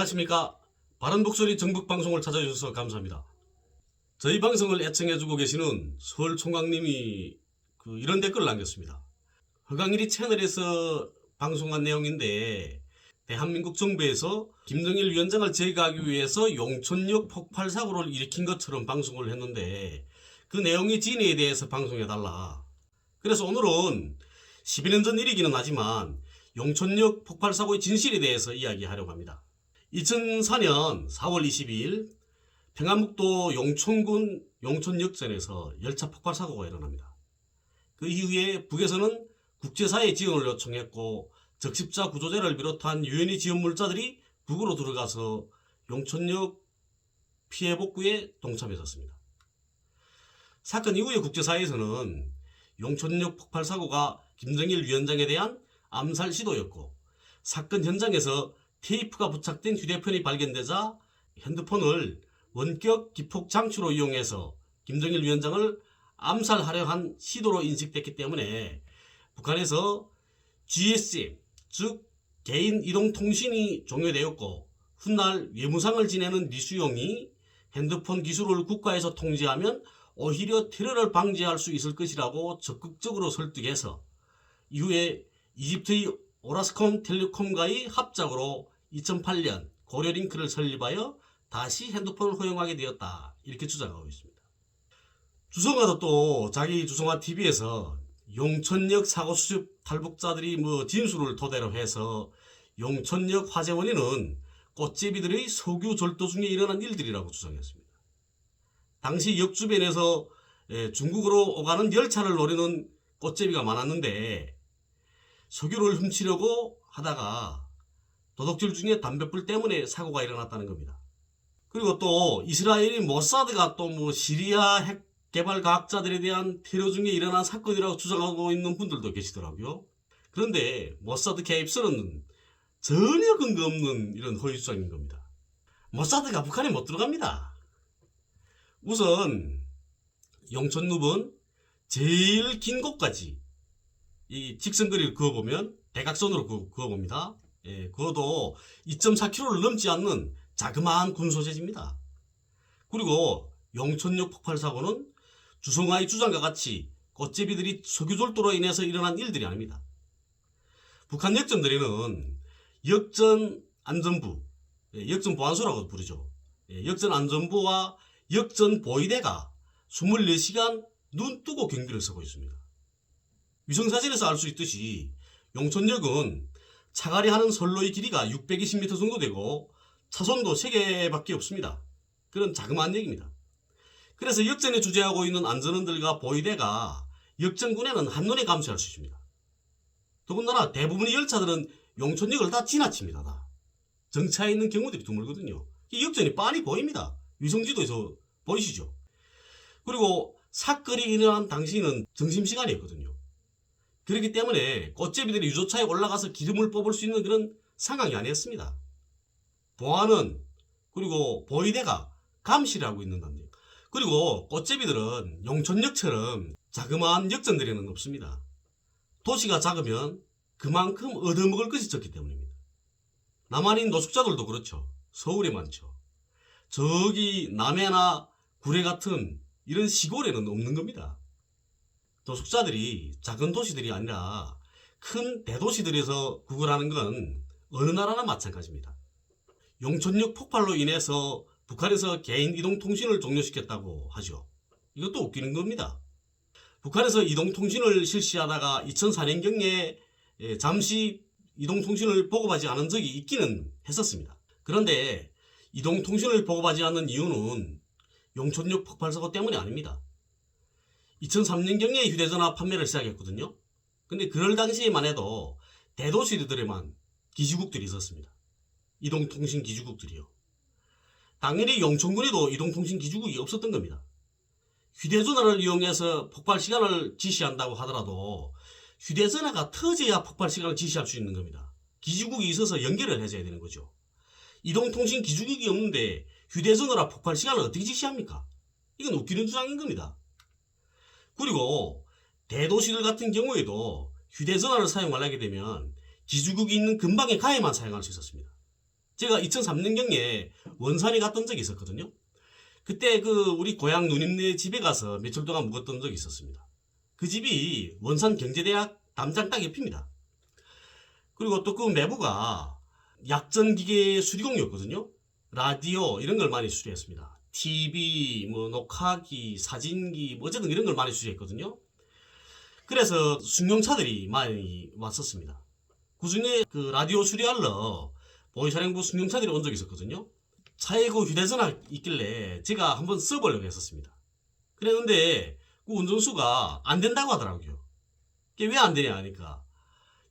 안녕하십니까. 바른목소리 정북방송을 찾아주셔서 감사합니다. 저희 방송을 애청해주고 계시는 서울총각님이 이런 댓글을 남겼습니다. 허강일이 채널에서 방송한 내용인데, 대한민국 정부에서 김정일 위원장을 제거하기 위해서 용천역 폭발 사고를 일으킨 것처럼 방송을 했는데 그 내용이 진위에 대해서 방송해달라. 그래서 오늘은 12년 전 일이기는 하지만 용천역 폭발 사고의 진실에 대해서 이야기하려고 합니다. 2004년 4월 22일 평안북도 용천군 용천역전에서 열차 폭발 사고가 일어납니다. 그 이후에 북에서는 국제사회의 지원을 요청했고 적십자 구조대를 비롯한 유엔의 지원물자들이 북으로 들어가서 용천역 피해 복구에 동참했었습니다. 사건 이후에 국제사회에서는 용천역 폭발 사고가 김정일 위원장에 대한 암살 시도였고, 사건 현장에서 테이프가 부착된 휴대폰이 발견되자 핸드폰을 원격 기폭 장치로 이용해서 김정일 위원장을 암살하려 한 시도로 인식됐기 때문에 북한에서 GSM, 즉 개인 이동 통신이 종료되었고, 훗날 외무상을 지내는 리수용이 핸드폰 기술을 국가에서 통제하면 오히려 테러를 방지할 수 있을 것이라고 적극적으로 설득해서 이후에 이집트의 오라스콤 텔레콤과의 합작으로 2008년 고려링크를 설립하여 다시 핸드폰을 허용하게 되었다, 이렇게 주장하고 있습니다. 주성화도 또 자기 주성화 TV에서 용천역 사고 수습 탈북자들이 진술을 토대로 해서 용천역 화재 원인은 꽃제비들의 석유 절도 중에 일어난 일들이라고 주장했습니다. 당시 역 주변에서 중국으로 오가는 열차를 노리는 꽃제비가 많았는데 석유를 훔치려고 하다가 도둑질 중에 담뱃불 때문에 사고가 일어났다는 겁니다. 그리고 또 이스라엘이 모사드가 또 시리아 핵 개발 과학자들에 대한 테러 중에 일어난 사건이라고 주장하고 있는 분들도 계시더라고요. 그런데 모사드 개입설은 전혀 근거 없는 이런 허위 주장인 겁니다. 모사드가 북한에 못 들어갑니다. 우선 용천읍은 제일 긴 곳까지 이 직선거리를 그어보면 대각선으로 그어봅니다. 그어도 2.4km를 넘지 않는 자그마한 군소재지입니다. 그리고 용천역 폭발 사고는 주성화의 주장과 같이 꽃제비들이 석유절도로 인해서 일어난 일들이 아닙니다. 북한 역전들에는 역전안전부, 역전보안소라고 부르죠. 역전안전부와 역전보위대가 24시간 눈 뜨고 경비를 서고 있습니다. 위성사진에서 알 수 있듯이 용천역은 차갈이 하는 선로의 길이가 620m 정도 되고 차선도 3개밖에 없습니다. 그런 자그마한 역입니다. 그래서 역전에 주재하고 있는 안전원들과 보위대가 역전군에는 한눈에 감시할 수 있습니다. 더군다나 대부분의 열차들은 용천역을 다 지나칩니다. 다. 정차해 있는 경우들이 드물거든요. 이 역전이 빤히 보입니다. 위성지도에서 보이시죠? 그리고 사건이 일어난 당시는 점심시간이었거든요. 그렇기 때문에 꽃제비들이 유조차에 올라가서 기름을 뽑을 수 있는 그런 상황이 아니었습니다. 보안은 그리고 보위대가 감시를 하고 있는다는데요. 그리고 꽃제비들은 용천역처럼 자그마한 역전들에는 없습니다. 도시가 작으면 그만큼 얻어먹을 것이 적기 때문입니다. 남한인 노숙자들도 그렇죠. 서울에 많죠. 저기 남해나 구례 같은 이런 시골에는 없는 겁니다. 노숙자들이 작은 도시들이 아니라 큰 대도시들에서 구걸하는 건 어느 나라나 마찬가지입니다. 용천역 폭발로 인해서 북한에서 개인 이동통신을 종료시켰다고 하죠. 이것도 웃기는 겁니다. 북한에서 이동통신을 실시하다가 2004년경에 잠시 이동통신을 보급하지 않은 적이 있기는 했었습니다. 그런데 이동통신을 보급하지 않는 이유는 용천역 폭발 사고 때문이 아닙니다. 2003년경에 휴대전화 판매를 시작했거든요. 근데 그럴 당시에만 해도 대도시들에만 기지국들이 있었습니다. 이동통신 기지국들이요. 당연히 용천군에도 이동통신 기지국이 없었던 겁니다. 휴대전화를 이용해서 폭발 시간을 지시한다고 하더라도 휴대전화가 터져야 폭발 시간을 지시할 수 있는 겁니다. 기지국이 있어서 연결을 해줘야 되는 거죠. 이동통신 기지국이 없는데 휴대전화라 폭발 시간을 어떻게 지시합니까? 이건 웃기는 주장인 겁니다. 그리고 대도시들 같은 경우에도 휴대전화를 사용하려게 되면 기지국이 있는 근방에 가야만 사용할 수 있었습니다. 제가 2003년경에 원산에 갔던 적이 있었거든요. 그때 우리 고향 누님네 집에 가서 며칠 동안 묵었던 적이 있었습니다. 그 집이 원산 경제대학 담장 딱 옆입니다. 그리고 또 그 매부가 약전기계 수리공이었거든요. 라디오 이런 걸 많이 수리했습니다. TV, 뭐 녹화기, 사진기, 뭐 어쨌든 이런 걸 많이 수리했거든요. 그래서 승용차들이 많이 왔었습니다. 그 중에 그 라디오 수리하러 보이사령부 승용차들이 온 적이 있었거든요. 차에 그 휴대전화 있길래 제가 한번 써보려고 했었습니다. 그랬는데 그 운전수가 안 된다고 하더라고요. 그게 왜 안 되냐 하니까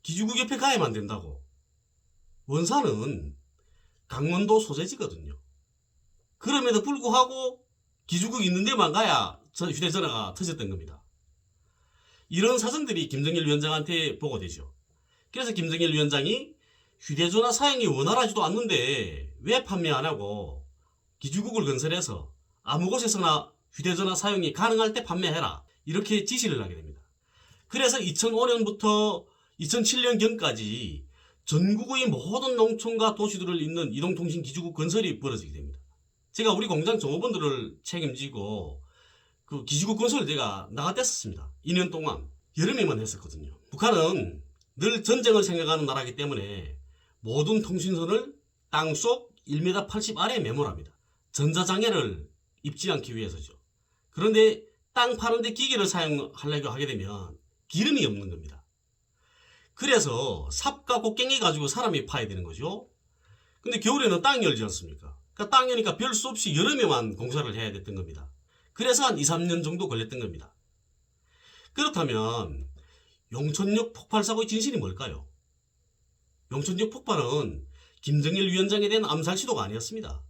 기지국 옆에 가야만 안 된다고. 원산은 강원도 소재지거든요. 그럼에도 불구하고 기지국 있는 데만 가야 휴대전화가 터졌던 겁니다. 이런 사정들이 김정일 위원장한테 보고되죠. 그래서 김정일 위원장이 휴대전화 사용이 원활하지도 않는데 왜 판매 안 하고 기지국을 건설해서 아무 곳에서나 휴대전화 사용이 가능할 때 판매해라. 이렇게 지시를 하게 됩니다. 그래서 2005년부터 2007년경까지 전국의 모든 농촌과 도시들을 잇는 이동통신 기지국 건설이 벌어지게 됩니다. 제가 우리 공장 종업원들을 책임지고 그 기지국 건설을 제가 나갔댔었습니다. 2년 동안 여름에만 했었거든요. 북한은 늘 전쟁을 생각하는 나라이기 때문에 모든 통신선을 땅속 1m 80 아래에 매몰합니다. 전자장애를 입지 않기 위해서죠. 그런데 땅 파는데 기계를 사용하려고 하게 되면 기름이 없는 겁니다. 그래서 삽과 곡괭이 가지고 사람이 파야 되는 거죠. 근데 겨울에는 땅이 열지 않습니까? 그러니까 땅이 여니까 별 수 없이 여름에만 공사를 해야 됐던 겁니다. 그래서 한 2, 3년 정도 걸렸던 겁니다. 그렇다면 용천역 폭발 사고의 진실이 뭘까요? 용천역 폭발은 김정일 위원장에 대한 암살 시도가 아니었습니다.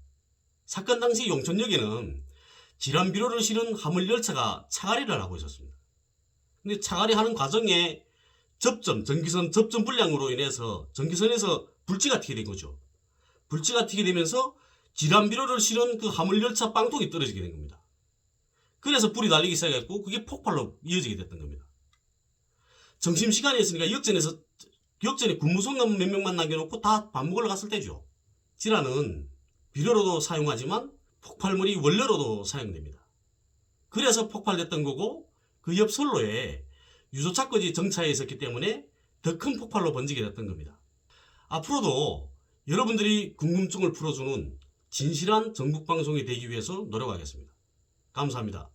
사건 당시 용천역에는 질환 비료를 실은 화물열차가 차가리를 하고 있었습니다. 근데 차가리 하는 과정에 전기선 접점 불량으로 인해서 전기선에서 불씨가 튀게 된 거죠. 불씨가 튀게 되면서 질환 비료를 실은 그 화물열차 빵통이 떨어지게 된 겁니다. 그래서 불이 날리기 시작했고 그게 폭발로 이어지게 됐던 겁니다. 점심시간이었으니까 역전에 군무선감 몇 명만 남겨놓고 다 밥 먹으러 갔을 때죠. 질환은 비료로도 사용하지만 폭발물이 원료로도 사용됩니다. 그래서 폭발됐던 거고 그 옆 선로에 유조차까지 정차해 있었기 때문에 더 큰 폭발로 번지게 됐던 겁니다. 앞으로도 여러분들이 궁금증을 풀어주는 진실한 전국방송이 되기 위해서 노력하겠습니다. 감사합니다.